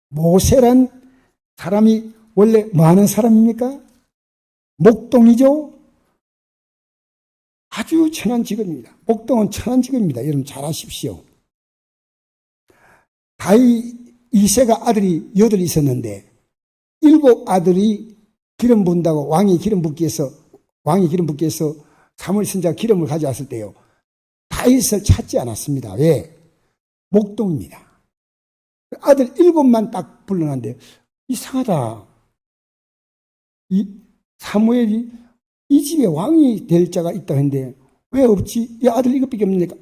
모세란 사람이 원래 뭐 하는 사람입니까? 목동이죠. 아주 천한 직업입니다. 목동은 천한 직업입니다. 여러분 잘 아십시오. 이세가 아들이 8 있었는데 7 아들이 기름 부은다고 왕이 기름 붓기 위해서 사무엘 선지자가 기름을 가져왔을 때요. 다윗을 찾지 않았습니다. 왜? 목동입니다. 아들 7만 딱 불러놨는데 이상하다. 사무엘이 이 집에 왕이 될 자가 있다 했는데 왜 없지? 이 아들 이것밖에 없으니까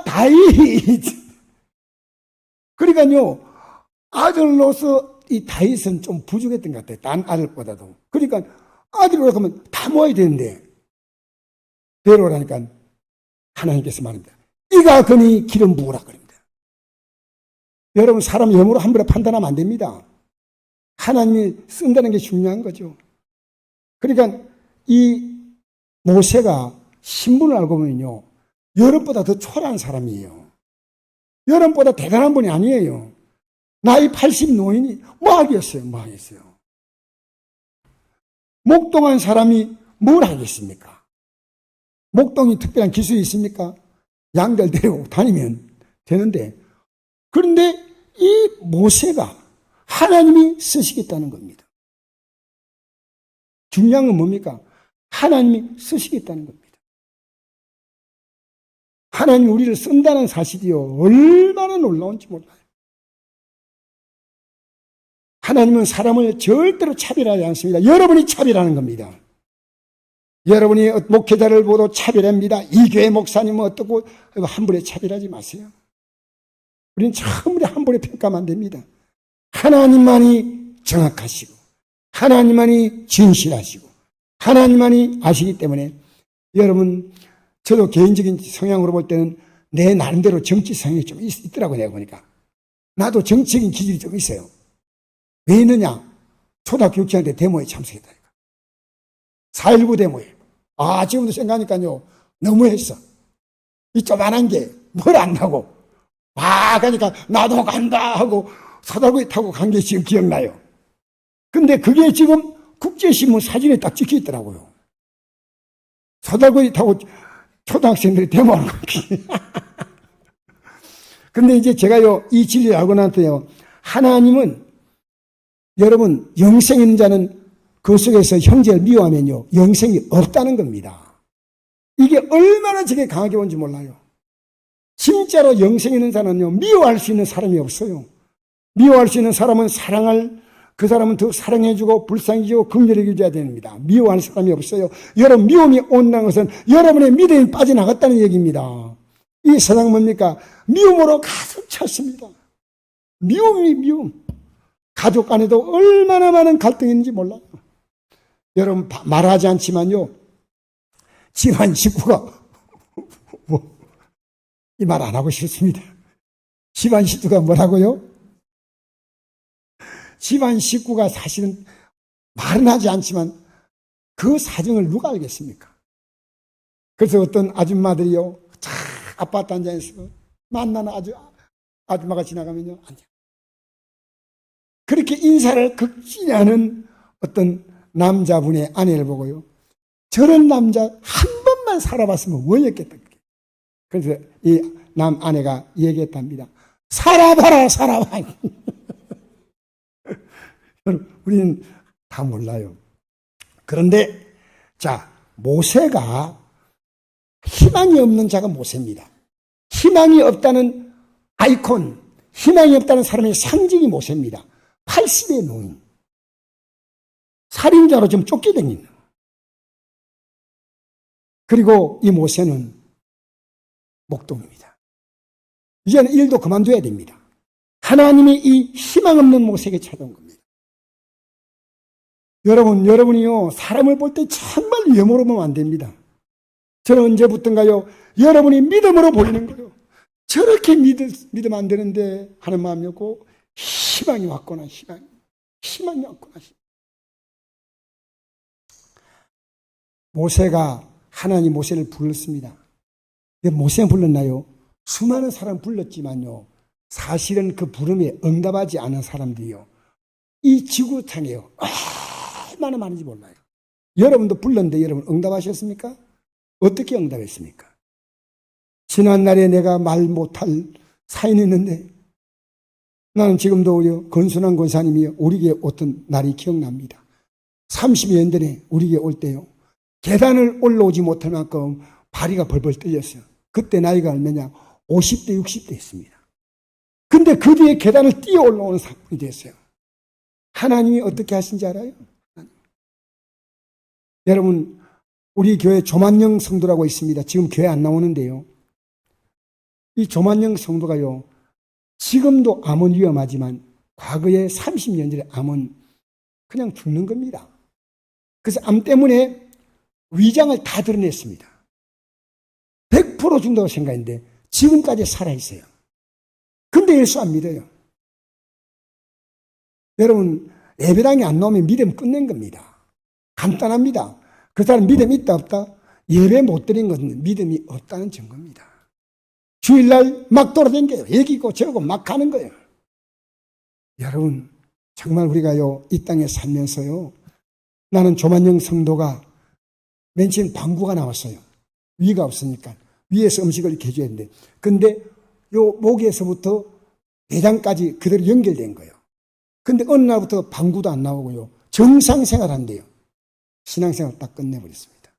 다윗. 그러니까요 아들로서 이 다윗은 좀 부족했던 것 같아요. 딴 아들보다도. 그러니까 아들로 가면 다 모아야 되는데 데려오라니까 하나님께서 말합니다. 이가 그니 기름 부으라 그럽니다. 여러분 사람 영으로 함부로 판단하면 안 됩니다. 하나님이 쓴다는 게 중요한 거죠. 그러니까 이 모세가 신분을 알고 보면요. 여러분보다 더 초라한 사람이에요. 여러분보다 대단한 분이 아니에요. 나이 80 노인이 뭐 하겠어요? 목동한 사람이 뭘 하겠습니까? 목동이 특별한 기술이 있습니까? 양들 데리고 다니면 되는데, 그런데 이 모세가 하나님이 쓰시겠다는 겁니다. 중요한 건 뭡니까? 하나님이 쓰시겠다는 겁니다. 하나님이 우리를 쓴다는 사실이요. 얼마나 놀라운지 몰라요. 하나님은 사람을 절대로 차별하지 않습니다. 여러분이 차별하는 겁니다. 여러분이 목회자를 보고 차별합니다. 이 교회 목사님은 어떻고 함부로 차별하지 마세요. 우리는 전부 함부로 평가하면 안 됩니다. 하나님만이 정확하시고 하나님만이 진실하시고 하나님만이 아시기 때문에 여러분 저도 개인적인 성향으로 볼 때는 내 나름대로 정치 성향이 좀 있더라고요. 내가 보니까 나도 정치적인 기질이 좀 있어요. 왜 있느냐? 초등학교 6학년 때 데모에 참석했다니까. 4.19 데모에. 지금도 생각하니까요 너무했어. 이 조만한 게 뭘 안다고 가니까 나도 간다 하고 사다구이 타고 간 게 지금 기억나요. 근데 그게 지금 국제신문 사진에 딱 찍혀 있더라고요. 사다구이 타고 초등학생들이 데모하는 거기. 근데 이제 제가요 이 진리를 알고 나서요 하나님은 여러분 영생 있는 자는 그 속에서 형제를 미워하면요 영생이 없다는 겁니다. 이게 얼마나 저게 강하게 온지 몰라요. 진짜로 영생 있는 자는요 미워할 수 있는 사람이 없어요. 미워할 수 있는 사람은 그 사람은 더 사랑해주고 불쌍해주고 긍휼히 여겨줘야 됩니다. 미워할 사람이 없어요. 여러분 미움이 온다는 것은 여러분의 믿음이 빠져나갔다는 얘기입니다. 이 세상 뭡니까? 미움으로 가득 찼습니다. 미움. 가족 간에도 얼마나 많은 갈등이 있는지 몰라요. 여러분 말하지 않지만요 집안 식구가 이 말 안 하고 싶습니다. 집안 식구가 뭐라고요? 집안 식구가 사실은 말은 하지 않지만 그 사정을 누가 알겠습니까? 그래서 어떤 아줌마들이요 아파트 앉아있어 만나는 아줌마가 지나가면요 그렇게 인사를 극진하는 어떤 남자분의 아내를 보고요 저런 남자 한 번만 살아봤으면 뭐였겠다. 그래서 이 남 아내가 얘기했답니다. 살아봐라. 우리는 다 몰라요. 그런데 모세가 희망이 없는 자가 모세입니다. 희망이 없다는 아이콘, 희망이 없다는 사람의 상징이 모세입니다. 80의 노인, 살인자로 좀 쫓겨다니는. 그리고 이 모세는 목동입니다. 이제는 일도 그만둬야 됩니다. 하나님이 이 희망 없는 모세에게 찾아온 겁니다. 여러분이요 사람을 볼 때 정말 외모로 보면 안 됩니다. 저는 언제부턴가요 여러분이 믿음으로 보이는 거예요. 저렇게 믿으면 안 되는데 하는 마음이었고 희망이 왔구나. 모세가 하나님 모세를 불렀습니다. 모세가 불렀나요? 수많은 사람 불렀지만요, 사실은 그 부름에 응답하지 않은 사람들이요, 이 지구상에요, 얼마나 많은지 몰라요. 여러분도 불렀는데 여러분 응답하셨습니까? 어떻게 응답했습니까? 지난날에 내가 말 못할 사연이 있는데, 나는 지금도 건순한 권사님이 우리 교회 어떤 날이 기억납니다. 30년 전에 우리 교회 올 때요, 계단을 올라오지 못할 만큼 다리가 벌벌 떨렸어요. 그때 나이가 얼마냐? 50대, 60대였습니다. 근데 그 뒤에 계단을 뛰어 올라오는 사건이 됐어요. 하나님이 어떻게 하신지 알아요? 여러분, 우리 교회 조만영 성도라고 있습니다. 지금 교회 안 나오는데요, 이 조만영 성도가요, 지금도 암은 위험하지만 과거에 30년 전에 암은 그냥 죽는 겁니다. 그래서 암 때문에 위장을 다 드러냈습니다. 100% 죽는다고 생각했는데 지금까지 살아있어요. 근데 예수 안 믿어요. 여러분, 예배당에 안 나오면 믿음 끝낸 겁니다. 간단합니다. 그 사람 믿음이 있다 없다? 예배 못 드린 것은 믿음이 없다는 증거입니다. 주일날 막 돌아다녀요. 여기고 저고 막 가는 거예요. 여러분, 정말 우리가요, 이 땅에 살면서요, 나는 조만영 성도가 맨 처음 방구가 나왔어요. 위가 없으니까 위에서 음식을 이렇게 해줘야 되는데, 근데 요 목에서부터 내장까지 그대로 연결된 거예요. 근데 어느 날부터 방구도 안 나오고요, 정상생활 한대요. 신앙생활 딱 끝내버렸습니다.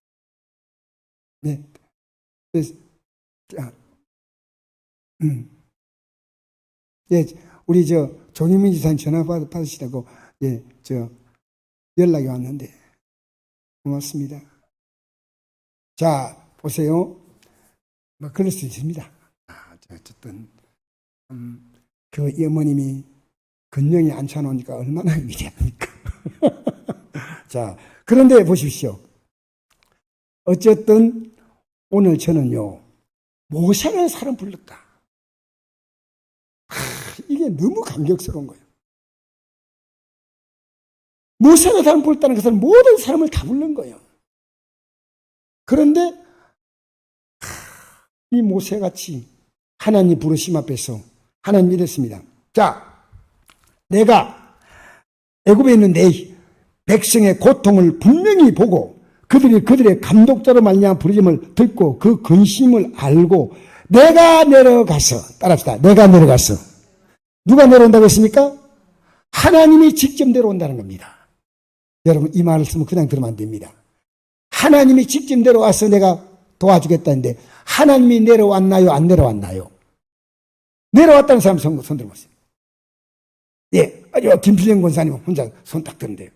네. 그래서, 예, 우리 조경민 지사님 전화 받으시라고, 예, 연락이 왔는데, 고맙습니다. 자, 보세요. 뭐, 그럴 수 있습니다. 어쨌든, 그 어머님이 근령이 앉혀놓으니까 얼마나 위대합니까? 자, 그런데 보십시오. 어쨌든, 오늘 저는요, 모세라는 사람 불렀다. 이게 너무 감격스러운 거예요. 모세라는 사람 불렀다는 것은 모든 사람을 다 부른 거예요. 그런데 이 모세같이 하나님 부르심 앞에서 하나님 이랬습니다. 자, 내가 애굽에 있는 내 백성의 고통을 분명히 보고 그들의 감독자로 말미암아 부르심을 듣고 그 근심을 알고 내가 내려가서, 따라합시다. 내가 내려가서. 누가 내려온다고 했습니까? 하나님이 직접 내려온다는 겁니다. 여러분, 이 말을 쓰면 그냥 들으면 안 됩니다. 하나님이 직접 내려와서 내가 도와주겠다는데 하나님이 내려왔나요? 안 내려왔나요? 내려왔다는 사람 손 들어보세요. 예, 김필영 권사님 혼자 손 딱 드는데요.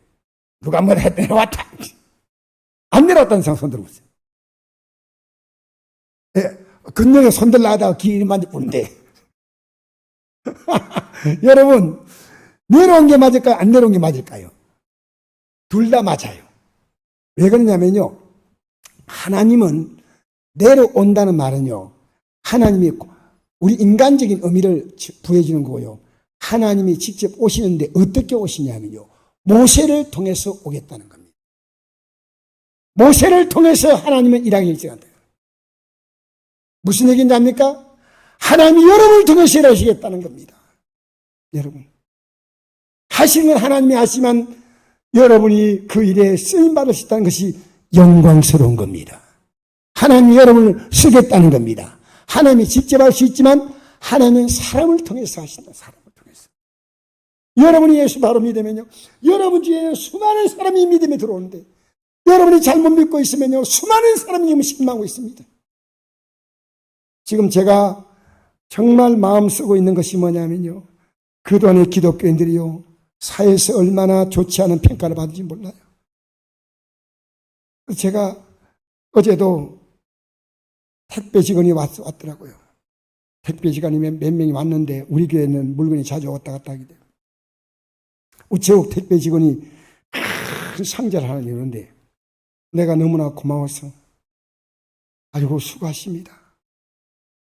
누가 뭐라 했더니 내려왔다. 안 내려왔다는 사람 손 들어보세요. 예, 근육에 손 들라 하다가 귀 만져보는데. 여러분, 내려온 게 맞을까요? 안 내려온 게 맞을까요? 둘 다 맞아요. 왜 그러냐면요, 하나님은 내려온다는 말은요, 하나님이 우리 인간적인 의미를 부여주는 거고요, 하나님이 직접 오시는데 어떻게 오시냐면요, 모세를 통해서 오겠다는 겁니다. 모세를 통해서 하나님은 일하기 시작한다. 무슨 얘기인지 압니까? 하나님이 여러분을 통해서 일하시겠다는 겁니다. 여러분, 하시는 건 하나님이 하시지만 여러분이 그 일에 쓰임받을 수 있다는 것이 영광스러운 겁니다. 하나님이 여러분을 쓰겠다는 겁니다. 하나님이 직접 할 수 있지만 하나님은 사람을 통해서 하신다. 사람을 통해서. 여러분이 예수 바로 믿으면요, 여러분 중에 수많은 사람이 믿음에 들어오는데 여러분이 잘못 믿고 있으면요, 수많은 사람이 지금 실망하고 있습니다. 지금 제가 정말 마음 쓰고 있는 것이 뭐냐면요, 그동안의 기독교인들이요, 사회에서 얼마나 좋지 않은 평가를 받는지 몰라요. 제가 어제도 택배 직원이 왔더라고요. 택배 직원이 몇 명이 왔는데 우리 교회는 물건이 자주 왔다 갔다 하게 돼요. 우체국 택배 직원이 큰 상자를 하나 이러는데 내가 너무나 고마워서, 아이고 수고하십니다.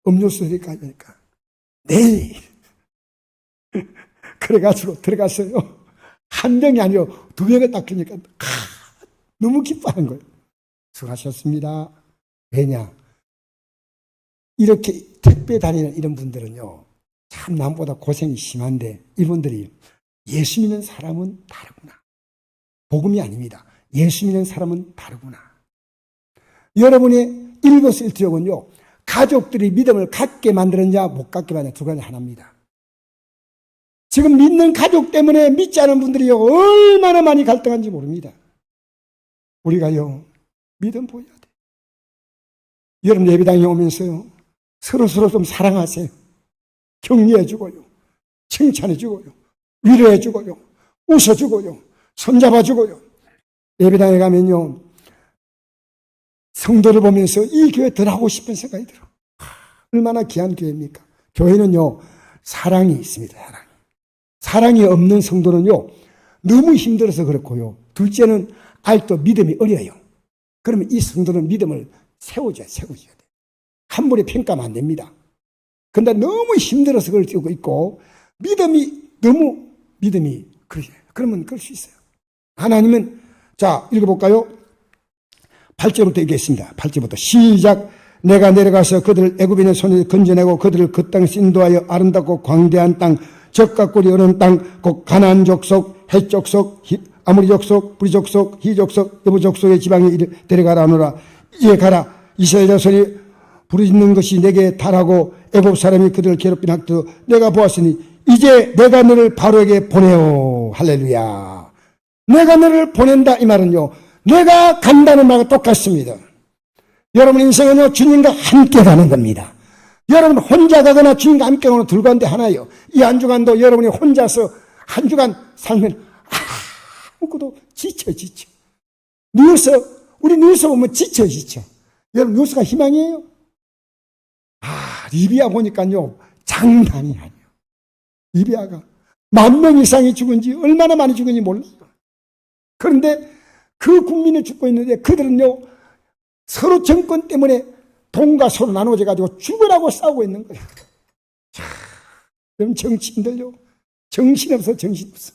음료수 드릴까요? 그러니까 네. 그래가지고 들어갔어요. 한 명이 아니고 두 명을 딱 주니까 너무 기뻐하는 거예요. 수고하셨습니다. 왜냐? 이렇게 택배 다니는 이런 분들은요, 참 남보다 고생이 심한데 이분들이 예수 믿는 사람은 다르구나. 복음이 아닙니다. 예수 믿는 사람은 다르구나. 여러분의 일거수일투족은요, 가족들이 믿음을 갖게 만드느냐 못 갖게 만드느냐 두 가지 하나입니다. 지금 믿는 가족 때문에 믿지 않은 분들이요, 얼마나 많이 갈등한지 모릅니다. 우리가요, 믿음 보여야 돼. 여러분 예배당에 오면서요, 서로서로 좀 사랑하세요. 격려해주고요, 칭찬해주고요, 위로해주고요, 웃어주고요, 손잡아주고요. 예배당에 가면요, 성도를 보면서 이 교회 더 하고 싶은 생각이 들어. 얼마나 귀한 교회입니까? 교회는요, 사랑이 있습니다. 사랑이 없는 성도는요, 너무 힘들어서 그렇고요. 둘째는 아직도 믿음이 어려요. 그러면 이 성도는 믿음을 세워줘야 돼. 함부로 평가하면 안 됩니다. 근데 너무 힘들어서 그걸 뛰고 있고, 믿음이 그러면 그럴 수 있어요. 하나님은, 자, 읽어볼까요? 8절부터 읽겠습니다. 8절부터 시작. 내가 내려가서 그들을 애굽인의 손에 건져내고 그들을 그 땅에서 인도하여 아름답고 광대한 땅, 적과 꿀이 흐르는 땅, 곧 가나안 족속, 헷 족속, 아모리 족속, 브리 족속, 히 족속, 여부 족속의 지방에 데려가라 하노라. 이에 가라. 이스라엘 자손이 부르짖는 것이 내게 달하고 애굽 사람이 그들을 괴롭힌 학도 내가 보았으니 이제 내가 너를 바로에게 보내오. 할렐루야. 내가 너를 보낸다 이 말은요, 내가 간다는 말과 똑같습니다. 여러분 인생은요, 주님과 함께 가는 겁니다. 여러분 혼자 가거나 주님과 함께 가거나 둘 가운데 하나예요. 이 한 주간도 여러분이 혼자서 한 주간 살면 아무것도 지쳐. 우리 뉴스 보면 지쳐. 여러분 뉴스가 희망이에요? 리비아 보니까요, 장난이 아니에요. 리비아가 10,000명 이상이 죽은지 얼마나 많이 죽은지 몰라요. 그런데 그 국민이 죽고 있는데 그들은요, 서로 정권 때문에 돈과 서로 나눠져 가지고 죽으라고 싸우고 있는 거예요. 자, 그럼 정치인들요, 정신없어.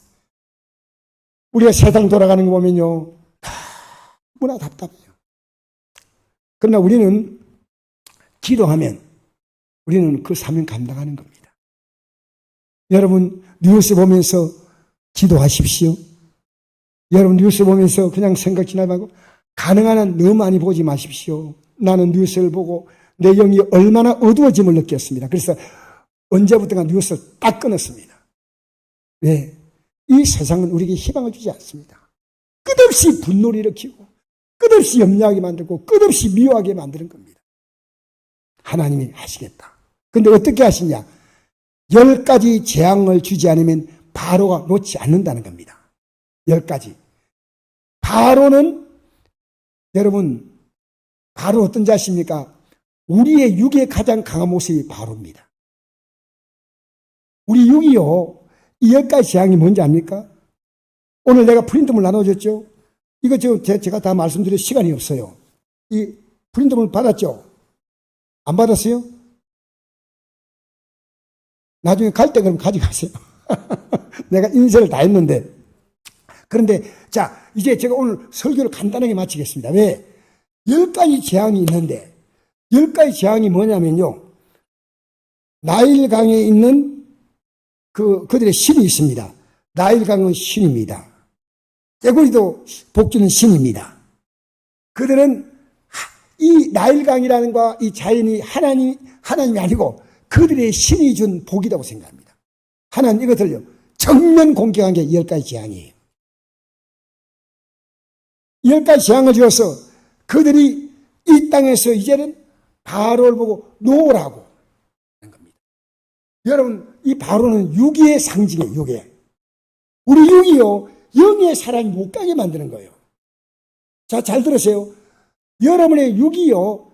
우리가 세상 돌아가는 거 보면요, 너무나 답답해요. 그러나 우리는 기도하면 우리는 그 사명 감당하는 겁니다. 여러분 뉴스 보면서 기도하십시오. 여러분 뉴스 보면서 그냥 생각 지나지 말고 가능한 한 너무 많이 보지 마십시오. 나는 뉴스를 보고 내 영이 얼마나 어두워짐을 느꼈습니다. 그래서 언제부턴가 뉴스를 딱 끊었습니다. 왜? 이 세상은 우리에게 희망을 주지 않습니다. 끝없이 분노를 일으키고 끝없이 염려하게 만들고 끝없이 미워하게 만드는 겁니다. 하나님이 하시겠다. 근데 어떻게 하시냐? 10가지 재앙을 주지 않으면 바로가 놓지 않는다는 겁니다. 10가지. 바로는 여러분, 바로 어떤 자십니까? 우리의 육의 가장 강한 모습이 바로입니다. 우리 육이요, 이 10가지 재앙이 뭔지 압니까? 오늘 내가 프린트물 나눠줬죠? 이거 제가 다 말씀드릴 시간이 없어요. 이 프린트물 받았죠? 안 받았어요? 나중에 갈 때 그럼 가져가세요. 내가 인쇄를 다 했는데. 그런데 자, 이제 제가 오늘 설교를 간단하게 마치겠습니다. 왜? 10가지 재앙이 있는데 10가지 재앙이 뭐냐면요, 나일강에 있는 그들의 신이 있습니다. 나일강은 신입니다. 떼구리도 복주는 신입니다. 그들은 이 나일강이라는 거, 이 자연이 하나님이 아니고 그들의 신이 준 복이라고 생각합니다. 하나님 이것들요, 정면 공격한 게 10가지 재앙이에요. 10가지 재앙을 주어서 그들이 이 땅에서 이제는 바로를 보고 놓으라고 하는 겁니다. 여러분, 이 바로는 유기의 상징이에요. 유기. 우리 육이요, 영의 사람이 못 가게 만드는 거예요. 자, 잘 들으세요. 여러분의 육이요,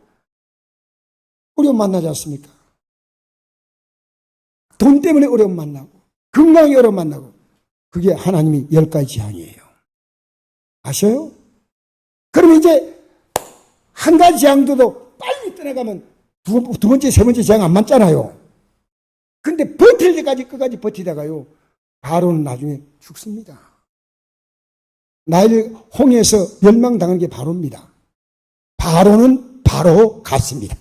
어려움 만나지 않습니까? 돈 때문에 어려움 만나고, 건강에 어려움 만나고, 그게 하나님이 10가지 재앙이에요. 아셔요? 그러면 이제 한 가지 재앙도 빨리 떠나가면 두 번째, 세 번째 재앙 안 맞잖아요. 근데 버틸 때까지 끝까지 버티다가요, 바로는 나중에 죽습니다. 나일 홍해에서 멸망당한 게 바로입니다. 바로는 바로 갔습니다.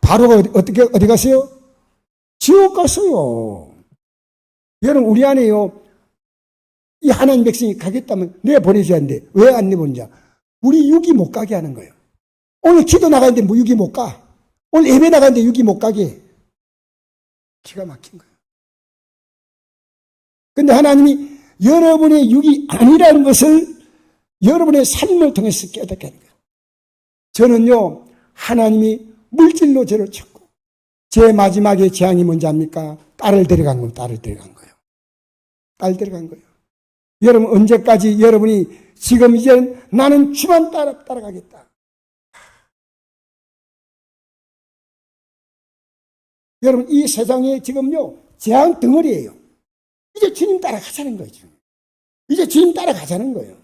바로가 어디 갔어요? 지옥 갔어요. 여러분, 우리 안에요, 이 하나님 백성이 가겠다면 내보내줘야 하는데, 왜 안 내보내냐? 우리 육이 못 가게 하는 거예요. 오늘 기도 나가는데 뭐 육이 못 가. 오늘 예배 나가는데 육이 못 가게. 기가 막힌 거예요. 근데 하나님이 여러분의 육이 아니라는 것을 여러분의 삶을 통해서 깨닫게 하는 거예요. 저는요, 하나님이 물질로 저를 쳤고, 제 마지막에 재앙이 뭔지 압니까? 딸을 데려간 거예요. 딸을 데려간 거예요. 딸 데려간 거예요. 여러분, 언제까지 여러분이 지금 이제 나는 주만 따라가겠다. 여러분, 이 세상에 지금요, 재앙 덩어리예요. 이제 주님 따라가자는 거죠. 이제 주님 따라가자는 거예요.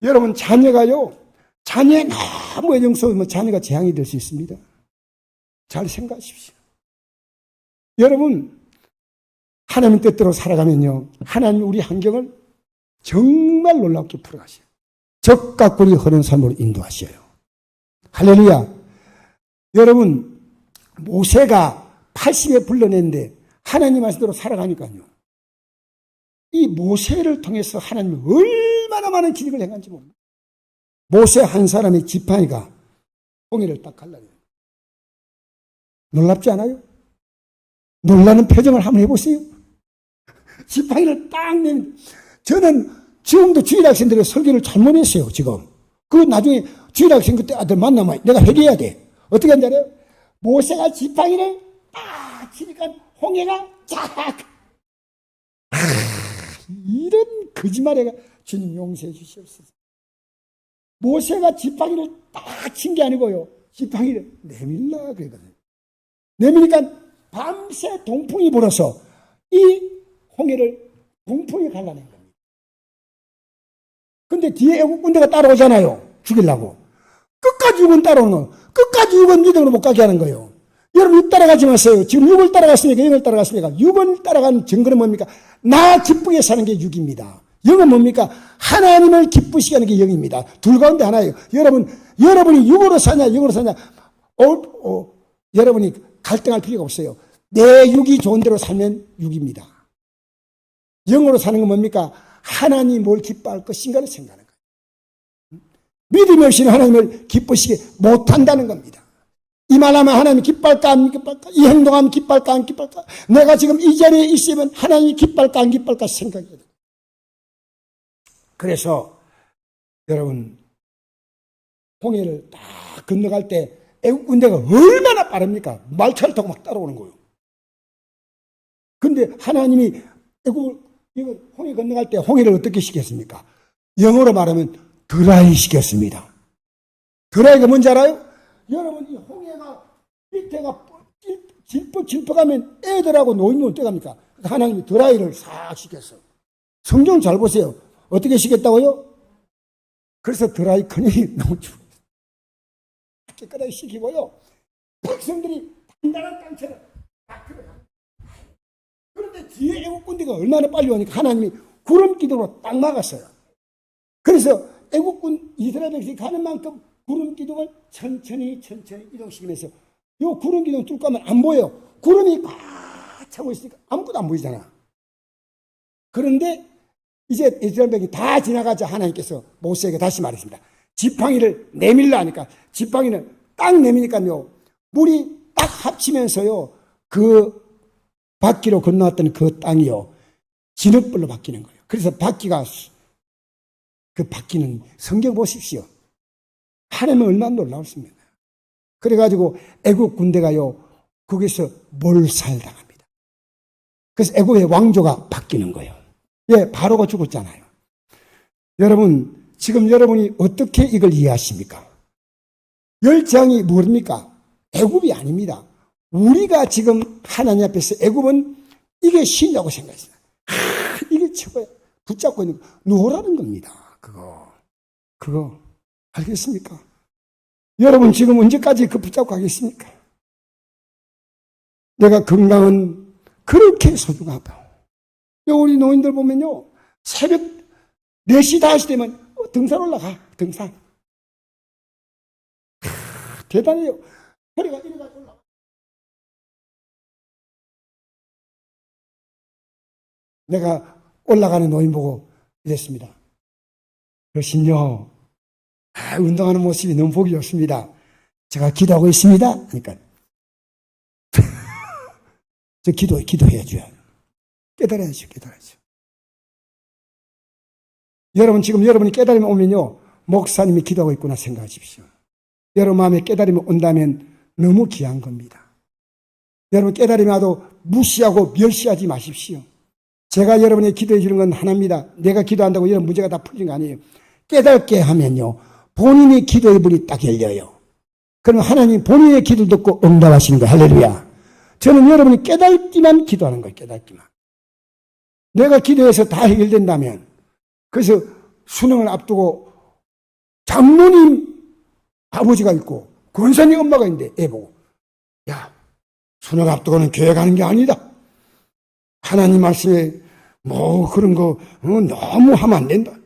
여러분, 자녀가요, 자녀의 너무 애정스러우면 자녀가 재앙이 될 수 있습니다. 잘 생각하십시오. 여러분, 하나님 뜻대로 살아가면요, 하나님 우리 환경을 정말 놀랍게 풀어가셔요. 적과 꿀이 흐르는 삶으로 인도하셔요. 할렐루야. 여러분, 모세가 80에 불러냈는데 하나님 말씀대로 살아가니까요, 이 모세를 통해서 하나님이 얼마나 많은 기적을 행한지 모릅니다. 모세 한 사람의 지팡이가 홍해를 딱 갈라내요. 놀랍지 않아요? 놀라는 표정을 한번 해보세요. 지팡이를 딱 내면, 저는 지금도 주일학생들의 설교를 잘못했어요, 지금. 그 나중에 주일학생 그때 아들 만나면 내가 회개해야 돼. 어떻게 한지 알아요? 모세가 지팡이를 딱 치니까 홍해가 쫙. 이런 거짓말해가 주님 용서해 주시옵소서. 모세가 지팡이를 딱 친 게 아니고요, 지팡이를 내밀라 그러거든요. 내밀니까 밤새 동풍이 불어서 이 홍해를 동풍이 갈라낸 겁니다. 근데 뒤에 애국 군대가 따라오잖아요, 죽이려고. 끝까지 육은 따라오는 거예요. 끝까지 육은 믿음으로 못 가게 하는 거예요. 여러분, 육 따라가지 마세요. 지금 육을 따라갔습니까? 영을 따라갔습니까? 육을 따라가는 증거는 뭡니까? 나 기쁘게 사는 게 육입니다. 영은 뭡니까? 하나님을 기쁘시게 하는 게 영입니다. 둘 가운데 하나예요. 여러분이 육으로 사냐, 영으로 사냐, 여러분이 갈등할 필요가 없어요. 내 육이 좋은 대로 살면 육입니다. 영으로 사는 건 뭡니까? 하나님이 뭘 기뻐할 것인가를 생각하는 거예요. 믿음이 없이는 하나님을 기쁘시게 못한다는 겁니다. 이 말하면 하나님이 기뻐할까 안 기뻐할까? 이 행동하면 기뻐할까 안 기뻐할까? 내가 지금 이 자리에 있으면 하나님이 기뻐할까 안 기뻐할까 생각해야 돼요. 그래서 여러분, 홍해를 딱 건너갈 때 애국 군대가 얼마나 빠릅니까? 말차를 타고 막 따라오는 거예요. 근데 하나님이 홍해 건너갈 때 홍해를 어떻게 시켰습니까? 영어로 말하면 드라이 시켰습니다. 드라이가 뭔지 알아요? 여러분, 이 홍해가 밑에가 질퍽질퍽하면 애들하고 노인은 어떡합니까? 하나님이 드라이를 싹 시켰어요. 성경 잘 보세요. 어떻게 시켰다고요? 그래서 드라이 커닝이 너무 좋아요. 깨끗하게 시키고요, 백성들이 단단한 땅처럼 딱 들어가요. 그런데 뒤에 애국군대가 얼마나 빨리 오니까 하나님이 구름 기둥으로 딱 막았어요. 그래서 애국군 이스라엘 백성이 가는 만큼 구름 기둥을 천천히 이동시키면서 요 구름 기둥 뚫고 하면 안 보여요. 구름이 꽉 차고 있으니까 아무것도 안 보이잖아. 그런데 이제 이스라엘 백성이 다 지나가자 하나님께서 모세에게 다시 말했습니다. 지팡이를 내밀라 하니까 지팡이는 딱 내미니까요, 물이 딱 합치면서요, 그 바퀴로 건너왔던 그 땅이요, 진흙불로 바뀌는 거예요. 그래서 그 바퀴는 성경 보십시오. 하나님은 얼마나 놀라웠습니다. 그래가지고 애국 군대가요, 거기서 몰살당합니다. 그래서 애국의 왕조가 바뀌는 거예요. 예, 바로가 죽었잖아요. 여러분, 지금 여러분이 어떻게 이걸 이해하십니까? 열장이 뭡니까? 애굽이 아닙니다. 우리가 지금 하나님 앞에서 애굽은 이게 신이라고 생각했어요. 이게 최고야. 붙잡고 있는 거. 노라는 겁니다. 그거. 알겠습니까? 여러분, 지금 언제까지 그 붙잡고 가겠습니까? 내가 건강은 그렇게 소중하다. 우리 노인들 보면요, 새벽 4시, 5시 되면 등산 올라가, 등산. 대단해요. 허리가 이래가지고 올라가. 내가 올라가는 노인 보고 이랬습니다. 그러신요, 운동하는 모습이 너무 보기 좋습니다. 제가 기도하고 있습니다. 그러니까 저 기도해야죠. 깨달아야죠. 여러분, 지금 여러분이 깨달음이 오면요, 목사님이 기도하고 있구나 생각하십시오. 여러분 마음에 깨달음이 온다면 너무 귀한 겁니다. 여러분 깨달음이 와도 무시하고 멸시하지 마십시오. 제가 여러분이 기도해 주는 건 하나입니다. 내가 기도한다고 이런 문제가 다 풀린 거 아니에요. 깨닫게 하면요, 본인이 기도의 문이 딱 열려요. 그럼 하나님 본인의 기도를 듣고 응답하시는 거예요. 할렐루야. 저는 여러분이 깨닫기만 기도하는 거예요. 깨닫기만. 내가 기도해서 다 해결된다면, 그래서 수능을 앞두고 장모님 아버지가 있고 권사님 엄마가 있는데 애 보고, 야, 수능 앞두고는 교회 가는 게 아니다. 하나님 말씀에 뭐 그런 거 너무 하면 안 된다.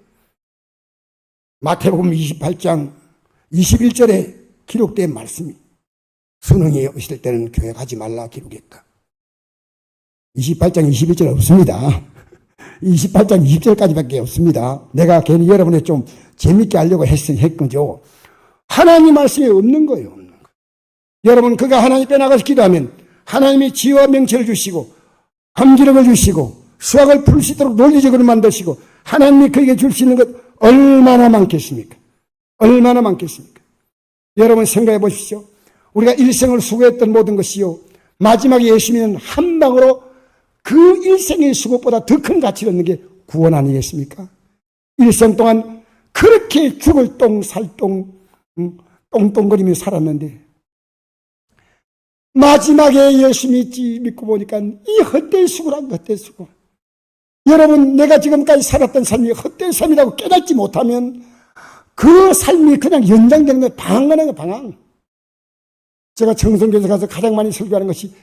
마태복음 28장 21절에 기록된 말씀이, 수능이 오실 때는 교회 가지 말라 기록했다. 28장 21절 없습니다. 28장 20절까지밖에 없습니다. 내가 괜히 여러분에 좀 재밌게 하려고 했거죠. 하나님 말씀이 없는 거예요. 여러분, 그가 하나님 빼나가서 기도하면 하나님이 지혜와 명철을 주시고 감기력을 주시고 수학을 풀 수 있도록 논리적으로 만드시고 하나님이 그에게 줄 수 있는 것 얼마나 많겠습니까? 얼마나 많겠습니까? 여러분 생각해 보십시오. 우리가 일생을 수고했던 모든 것이요, 마지막에 예수님은 한 방으로 그 일생의 수고보다 더 큰 가치를 얻는 게 구원 아니겠습니까? 일생 동안 그렇게 죽을 똥 살똥 똥똥거리며 살았는데 마지막에 예수 믿고 보니까 이 헛된 수고란 헛된 수고. 여러분, 내가 지금까지 살았던 삶이 헛된 삶이라고 깨닫지 못하면 그 삶이 그냥 연장되는 거예요. 방황하는 거예요. 방황. 제가 청송교에서 가서 가장 많이 설교하는 것이,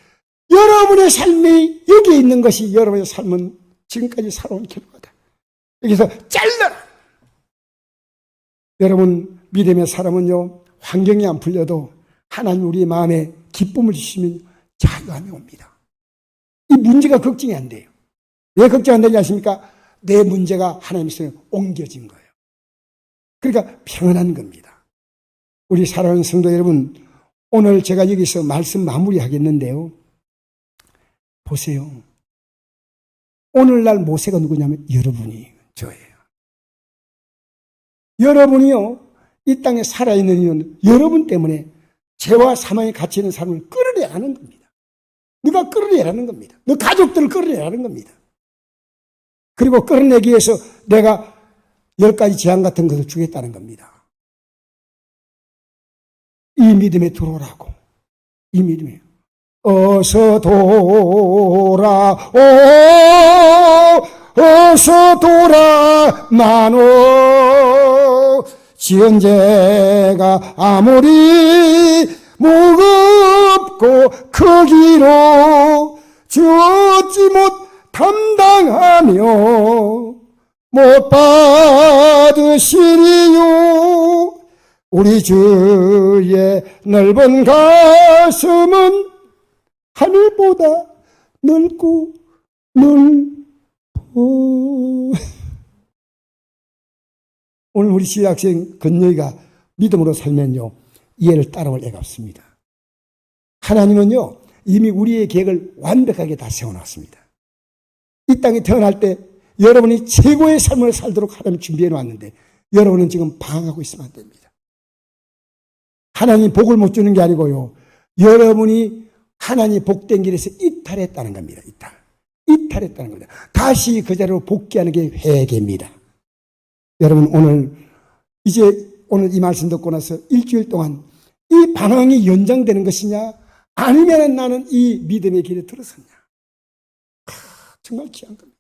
여러분의 삶이 여기에 있는 것이 여러분의 삶은 지금까지 살아온 결과다. 여기서 잘라라. 여러분, 믿음의 사람은요, 환경이 안 풀려도 하나님 우리의 마음에 기쁨을 주시면 자유함이 옵니다. 이 문제가 걱정이 안 돼요. 왜 걱정 안 되지 아십니까? 내 문제가 하나님 손에 옮겨진 거예요. 그러니까 평안한 겁니다. 우리 사랑하는 성도 여러분, 오늘 제가 여기서 말씀 마무리하겠는데요. 보세요. 오늘날 모세가 누구냐면 여러분이 저예요. 여러분이요, 이 땅에 살아있는 이유는 여러분 때문에 죄와 사망에 갇혀 있는 사람을 끌어내라는 겁니다. 누가 끌어내라는 겁니다. 너 가족들을 끌어내라는 겁니다. 그리고 끌어내기 위해서 내가 10가지 재앙 같은 것을 주겠다는 겁니다. 이 믿음에 들어오라고. 이 믿음에 어서 돌아오, 어서 돌아마노. 지은 죄가 아무리 무겁고 크기로 주었지 못 감당하며 못 받으시리요. 우리 주의 넓은 가슴은 하늘보다 넓고 넓어. 오늘 우리 신학생 건영이가 믿음으로 살면요, 이해를 따라올 애가 없습니다. 하나님은요, 이미 우리의 계획을 완벽하게 다 세워놨습니다. 이 땅에 태어날 때 여러분이 최고의 삶을 살도록 하나님 준비해 놨는데 여러분은 지금 방황하고 있으면 안 됩니다. 하나님 복을 못 주는 게 아니고요, 여러분이 하나님 복된 길에서 이탈했다는 겁니다. 이탈했다는 겁니다. 다시 그 자리로 복귀하는 게 회개입니다. 여러분, 오늘 이 말씀 듣고 나서 일주일 동안 이 방황이 연장되는 것이냐, 아니면 나는 이 믿음의 길에 들어섰냐. 정말 귀한 겁니다.